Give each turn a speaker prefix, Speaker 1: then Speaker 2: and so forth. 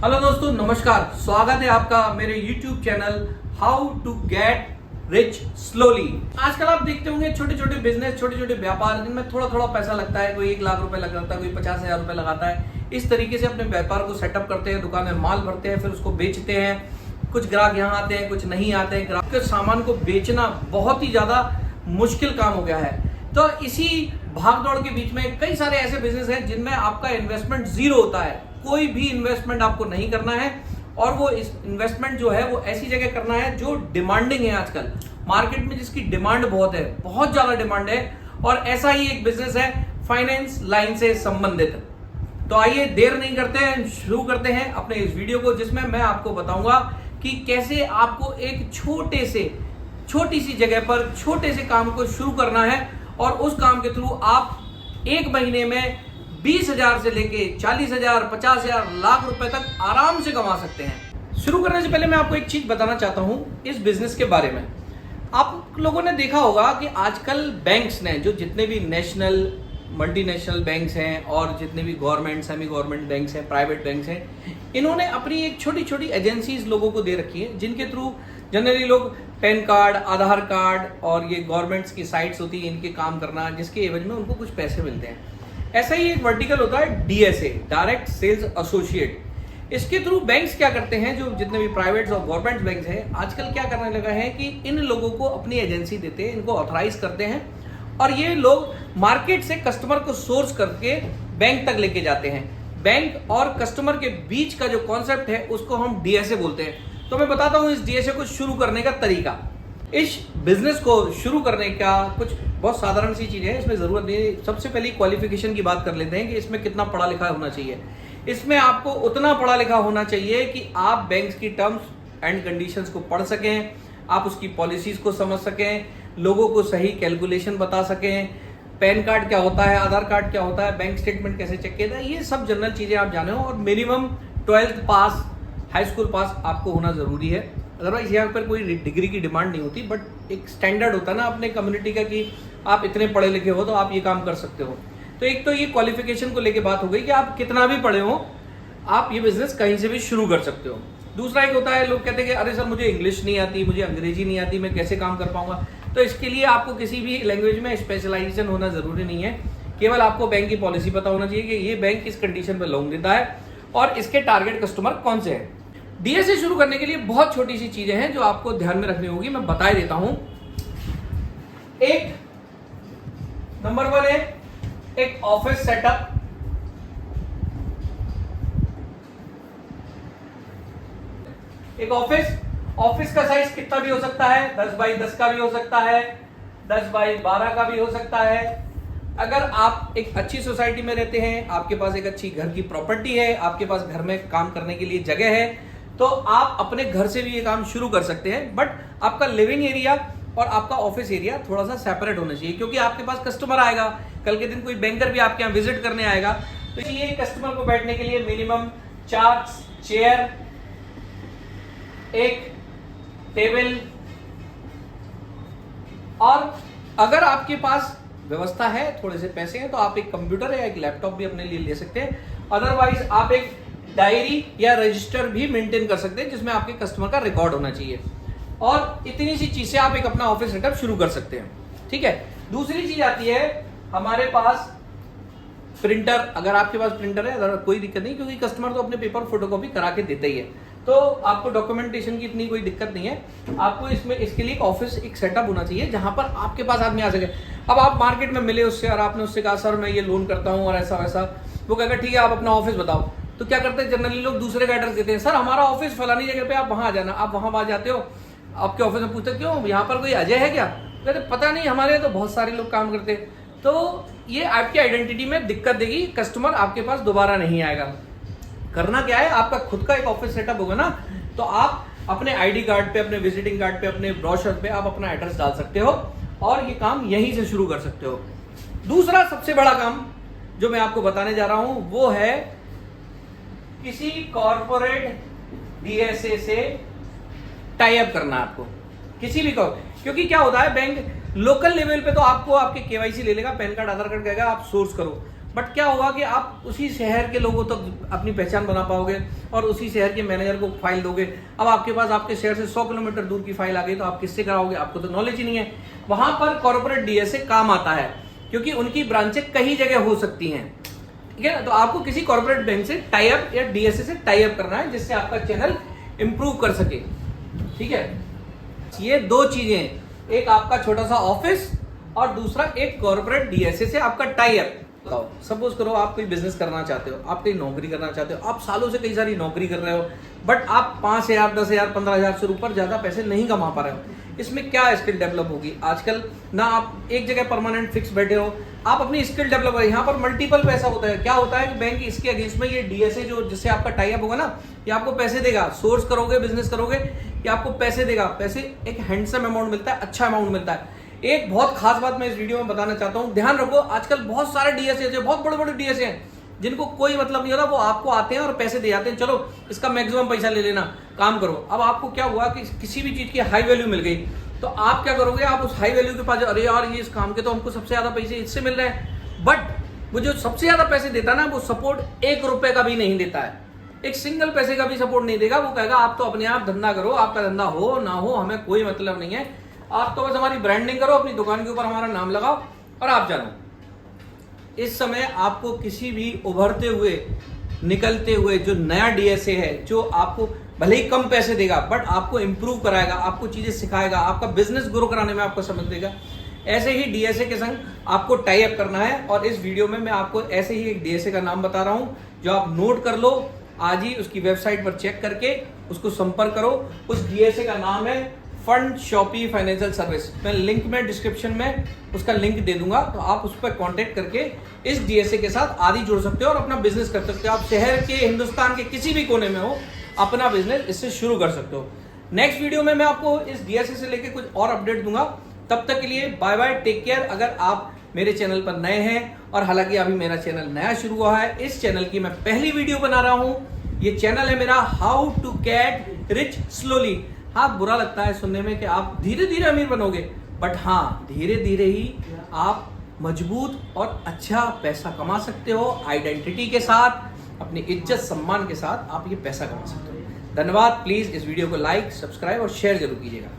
Speaker 1: Hello दोस्तों, नमस्कार। स्वागत है आपका मेरे YouTube channel how to get rich slowly. आजकल आप देखते होंगे छोटे छोटे बिजनेस, छोटे छोटे व्यापार जिनमें थोड़ा थोड़ा पैसा लगता है। कोई 1 लाख रुपए लगाता है, कोई 50,000 रुपए लगाता है। इस तरीके से अपने व्यापार को सेटअप करते हैं, दुकान में माल भरते हैं, फिर उसको बेचते हैं। कुछ ग्राहक यहाँ आते हैं, कुछ नहीं आते हैं। ग्राहक के सामान को बेचना बहुत ही ज्यादा मुश्किल काम हो गया है। तो इसी भागदौड़ के बीच में कई सारे ऐसे बिजनेस हैं जिनमें आपका इन्वेस्टमेंट जीरो होता है। कोई भी इन्वेस्टमेंट आपको नहीं करना है और वो इस इन्वेस्टमेंट जो है वो ऐसी जगह करना है जो डिमांडिंग है। आजकल मार्केट में जिसकी डिमांड बहुत है, बहुत ज्यादा डिमांड है। और ऐसा ही एक बिजनेस है फाइनेंस लाइन से संबंधित। तो आइए देर नहीं करते हैं, शुरू करते हैं अपने इस वीडियो को, जिसमें मैं आपको बताऊंगा कि कैसे आपको एक छोटी सी जगह पर छोटे से काम को शुरू करना है और उस काम के थ्रू आप एक महीने में 20,000 से लेके 40,000, 50,000, लाख रुपए तक आराम से कमा सकते हैं। शुरू करने से पहले मैं आपको एक चीज बताना चाहता हूं इस बिजनेस के बारे में। आप लोगों ने देखा होगा कि आजकल बैंक्स ने, जो जितने भी नेशनल, मल्टीनेशनल बैंक्स हैं और जितने भी गवर्नमेंट, सेमी गवर्नमेंट बैंक्स हैं, प्राइवेट बैंक्स हैं, इन्होंने अपनी एक छोटी छोटी एजेंसीज लोगों को दे रखी है, जिनके थ्रू जनरली लोग पैन कार्ड, आधार कार्ड और ये गवर्नमेंट्स की साइट्स होती है, इनके काम करना, जिसके एवज में उनको कुछ पैसे मिलते हैं। ऐसा ही एक वर्टिकल होता है डीएसए, डायरेक्ट सेल्स एसोसिएट। इसके थ्रू बैंक्स क्या करते हैं, जो जितने भी प्राइवेट और गवर्नमेंट बैंक्स हैं, आजकल क्या करने लगा है कि इन लोगों को अपनी एजेंसी देते हैं, इनको ऑथराइज करते हैं और ये लोग मार्केट से कस्टमर को सोर्स करके बैंक तक लेके जाते हैं। बैंक और कस्टमर के बीच का जो कॉन्सेप्ट है उसको हम डीएसए बोलते हैं। तो मैं बताता हूं इस डीएसए को शुरू करने का तरीका। इस बिजनेस को शुरू करने का कुछ बहुत साधारण सी चीज है, इसमें जरूरत नहीं है। सबसे पहले क्वालिफिकेशन की बात कर लेते हैं कि इसमें कितना पढ़ा लिखा होना चाहिए। इसमें आपको उतना पढ़ा लिखा होना चाहिए कि आप बैंक्स की टर्म्स एंड कंडीशंस को पढ़ सकें, आप उसकी पॉलिसीज को समझ सकें, लोगों को सही कैलकुलेशन बता सकें, पैन कार्ड क्या होता है, आधार कार्ड क्या होता है, बैंक स्टेटमेंट कैसे चेक किया जाए, ये सब जनरल चीजें आप जाने हो। और मिनिमम 12th पास, हाई स्कूल पास आपको होना जरूरी है। अदरवाइज यहाँ पर कोई डिग्री की डिमांड नहीं होती, बट एक स्टैंडर्ड होता है ना अपने कम्युनिटी का कि आप इतने पढ़े लिखे हो तो आप ये काम कर सकते हो। तो एक तो ये क्वालिफिकेशन को लेके बात हो गई कि आप कितना भी पढ़े हो, आप ये बिजनेस कहीं से भी शुरू कर सकते हो। दूसरा एक होता है, लोग कहते हैं कि अरे सर मुझे इंग्लिश नहीं आती, मुझे अंग्रेजी नहीं आती, मैं कैसे काम कर पाऊंगा। तो इसके लिए आपको किसी भी लैंग्वेज में स्पेशलाइजेशन होना जरूरी नहीं है। केवल आपको बैंक की पॉलिसी पता होना चाहिए कि ये बैंक किस कंडीशन पर लोन देता है और इसके टारगेट कस्टमर कौन से हैं। डीएसए शुरू करने के लिए बहुत छोटी सी चीजें हैं जो आपको ध्यान में रखनी होगी, मैं बता देता हूं। एक नंबर 1 है एक ऑफिस सेटअप। एक ऑफिस का साइज कितना भी हो सकता है, 10 बाई 10 का भी हो सकता है, 10 बाई 12 का भी हो सकता है। अगर आप एक अच्छी सोसाइटी में रहते हैं, आपके पास एक अच्छी घर की प्रॉपर्टी है, आपके पास घर में काम करने के लिए जगह है, तो आप अपने घर से भी ये काम शुरू कर सकते हैं। बट आपका लिविंग एरिया और आपका ऑफिस एरिया थोड़ा सा सेपरेट होना चाहिए, क्योंकि आपके पास कस्टमर आएगा, कल के दिन कोई बैंकर भी आपके यहाँ विजिट करने आएगा, तो ये कस्टमर को बैठने के लिए मिनिमम 4 चेयर, एक टेबल, और अगर आपके पास व्यवस्था है, थोड़े से पैसे हैं, तो आप एक कंप्यूटर या एक लैपटॉप भी अपने लिए ले सकते हैं। अदरवाइज आप एक डायरी या रजिस्टर भी मेंटेन कर सकते हैं जिसमें आपके कस्टमर का रिकॉर्ड होना चाहिए। और इतनी सी चीज से आप एक अपना ऑफिस सेटअप शुरू कर सकते हैं। ठीक है। दूसरी चीज आती है हमारे पास प्रिंटर। अगर आपके पास प्रिंटर है, अगर कोई दिक्कत नहीं, क्योंकि कस्टमर तो अपने पेपर फोटोकॉपी करा के देता ही है, तो आपको डॉक्यूमेंटेशन की इतनी कोई दिक्कत नहीं है। आपको इसके लिए एक ऑफिस, एक सेटअप होना चाहिए जहां पर आपके पास आदमी आ सके। अब आप मार्केट में मिले उससे और आपने उससे कहा सर मैं ये लोन करता हूँ और ऐसा वैसा, वो कहेगा ठीक है आप अपना ऑफिस बताओ। तो क्या करते हैं जनरली लोग दूसरे का एड्रेस देते हैं, सर हमारा ऑफिस फलानी जगह पे, आप वहां आ जाना। आप वहां जाते हो, आपके ऑफिस में पूछते क्यों यहाँ पर कोई अजय है क्या, कहते पता नहीं हमारे तो बहुत सारे लोग काम करते हैं। तो ये आपकी आइडेंटिटी में दिक्कत देगी, कस्टमर आपके पास दोबारा नहीं आएगा। करना क्या है, आपका खुद का एक ऑफिस सेटअप होगा ना, तो आप अपने आईडी कार्ड पे, अपने विजिटिंग कार्ड पे, अपने ब्रोशर पे आप अपना एड्रेस डाल सकते हो और ये काम यहीं से शुरू कर सकते हो। दूसरा सबसे बड़ा काम जो मैं आपको बताने जा रहा हूं वो है किसी कॉर्पोरेट डीएसए से टाई अप करना आपको, किसी भी क्योंकि क्या होता है, बैंक लोकल लेवल पे तो आपको आपके केवाईसी ले लेगा, पैन कार्ड, आधार कार्ड कहेगा आप सोर्स करो। बट क्या होगा कि आप उसी शहर के लोगों तक अपनी पहचान बना पाओगे और उसी शहर के मैनेजर को फाइल दोगे। अब आपके पास आपके शहर से 100 किलोमीटर दूर की फाइल आ गई तो आप किससे कराओगे? आपको तो नॉलेज ही नहीं है। वहां पर कॉर्पोरेट डीएसए काम आता है क्योंकि उनकी ब्रांचें कई जगह हो सकती हैं, ठीक है ना। तो आपको किसी कॉर्पोरेट बैंक से टाई अप या डीएसए से टाई अप करना है जिससे आपका चैनल इंप्रूव कर सके, ठीक है। ये दो चीजें, एक आपका छोटा सा ऑफिस और दूसरा एक कॉर्पोरेट डीएसए से आपका टाई अप। सपोज करो आप कोई बिजनेस करना चाहते हो, आप कोई नौकरी करना चाहते हो, आप सालों से कई सारी नौकरी कर रहे हो बट आप 5,000, 10,000, 15,000 से ऊपर ज्यादा पैसे नहीं कमा पा रहे हो। इसमें क्या स्किल डेवलप होगी? आजकल ना आप एक जगह परमानेंट फिक्स बैठे हो, आप अपनी स्किल डेवलप करें। यहाँ पर मल्टीपल पैसा होता है। क्या होता है कि बैंक इसके अगेंस्ट में ये डीएसए जो जिससे आपका टाई अप होगा ना, ये आपको पैसे देगा। सोर्स करोगे, बिजनेस करोगे, ये आपको पैसे देगा। पैसे एक हैंडसम अमाउंट मिलता है, अच्छा अमाउंट मिलता है। एक बहुत खास बात मैं इस वीडियो में बताना चाहता हूं, ध्यान रखो। आजकल बहुत सारे डीएसए हैं, बहुत बड़े बड़े डीएसए हैं जिनको कोई मतलब नहीं होता, वो आपको आते हैं और पैसे दे जाते हैं, चलो इसका मैक्सिमम पैसा ले लेना, काम करो। अब आपको क्या हुआ कि किसी भी चीज की हाई वैल्यू मिल गई तो आप क्या करोगे? आप उस हाई वैल्यू के पास, अरे यार ये इस काम के तो हमको सबसे ज्यादा पैसे इससे मिल रहे हैं, बट वो जो सबसे ज्यादा पैसे देता ना, वो सपोर्ट 1 रुपए का भी नहीं देता है, एक सिंगल पैसे का भी सपोर्ट नहीं देगा। वो कहेगा आप तो अपने आप धंधा करो, आपका धंधा हो ना हो हमें कोई मतलब नहीं है, आप तो बस हमारी ब्रांडिंग करो, अपनी दुकान के ऊपर हमारा नाम लगाओ और आप जानो। इस समय आपको किसी भी उभरते हुए, निकलते हुए जो नया डीएसए है, जो आपको भले ही कम पैसे देगा बट आपको इंप्रूव कराएगा, आपको चीजें सिखाएगा, आपका बिजनेस ग्रो कराने में आपको समझ देगा, ऐसे ही डीएसए के संग आपको टाई अप करना है। और इस वीडियो में मैं आपको ऐसे ही एक डीएसए का नाम बता रहा हूं जो आप नोट कर लो, आज ही उसकी वेबसाइट पर चेक करके उसको संपर्क करो। उस डीएसए का नाम है फंड शॉपी फाइनेंशियल सर्विस। मैं लिंक में डिस्क्रिप्शन में उसका लिंक दे दूंगा, तो आप उस पर कांटेक्ट करके इस डीएसए के साथ आदि जुड़ सकते हो और अपना बिजनेस कर सकते हो। आप शहर के, हिंदुस्तान के किसी भी कोने में हो, अपना बिजनेस इससे शुरू कर सकते हो। नेक्स्ट वीडियो में मैं आपको इस डीएसए से लेके कुछ और अपडेट दूंगा। तब तक के लिए बाय बाय, टेक केयर। अगर आप मेरे चैनल पर नए हैं, और हालांकि अभी मेरा चैनल नया शुरू हुआ है, इस चैनल की मैं पहली वीडियो बना रहा हूं। ये चैनल है मेरा how to get rich slowly. हाँ, बुरा लगता है सुनने में कि आप धीरे धीरे अमीर बनोगे, बट हाँ, धीरे धीरे ही आप मजबूत और अच्छा पैसा कमा सकते हो। आइडेंटिटी के साथ, अपनी इज्जत सम्मान के साथ आप ये पैसा कमा सकते हो। धन्यवाद। प्लीज इस वीडियो को लाइक, सब्सक्राइब और शेयर जरूर कीजिएगा।